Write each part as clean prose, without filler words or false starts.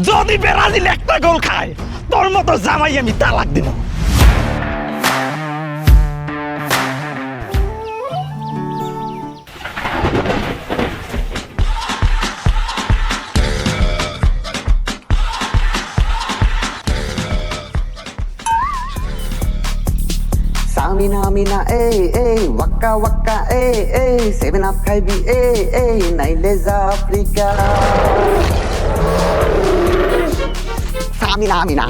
যদি ব্রাজিল একটা গোল খায় তোর মতো জামাই আমি তালাক দিব। Samina, Mina, waka, waka, seven up, Kaibi, Nailes Africa. Samina, Mina.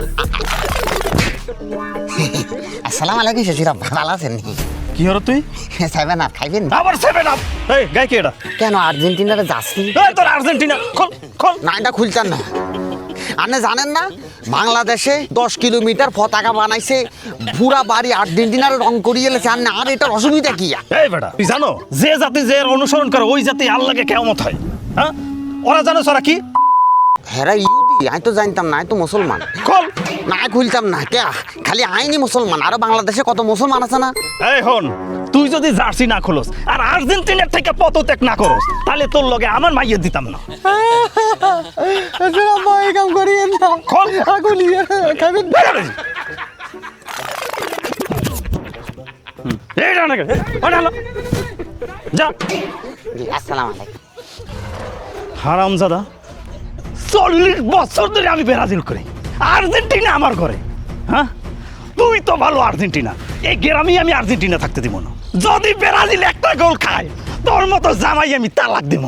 Assalamu alaikum, Shashira. ভালো আছেন? কি হলো তুই? সেভেন আপ খাইবেন? আবার সেভেন আপ? এই গাই কে এটা? কেন আর্জেন্টিনার জার্সি? এই তোর আর্জেন্টিনা খোল খোল। না এটা খুলছেন না। আপনি জানেন না বাংলাদেশে 10 কিলোমিটার পতাকা বানাইছে, পুরা বাড়ি আর্জেন্টিনার রং করিয়ে এলেছে। আর এটার অসুবিধা কি? এই বেটা তুই জানো যে জাতি যে অনুসরণ করে ওই জাতি আল্লাহকে কেমত হয়? হ্যাঁ ওরা জানো ওরা কি? হেরা ইহুদি, আমি তো জানতাম না, আমি তো মুসলমান। খোল। না খুলতাম না, কে খালি আইনি মুসলমান, আরো বাংলাদেশে কত মুসলমান আছে না? এই হন, তুই যদি জার্সি না খোলস আর আর্জেন্টিনার থেকে পদত্যাগ না করস তাহলে তোর লগে আমার মাইয়ে দিতাম না। কাম করিয়েন না, খোল। আগুলিয়ে খাবেন। এই না নাকি হলো যা। আসসালামু আলাইকুম। হারামজাদা 40 বছর ধরে আমি ব্রাজিল করি, আর্জেন্টিনা আমার ঘরে। হ্যাঁ তুই তো ভালো আর্জেন্টিনা, এই গ্রামেই আমি আর্জেন্টিনা থাকতে দিব না। যদি ব্রাজিল একটা গোল খায় তোর মতো জামাই আমি তালাক দিব।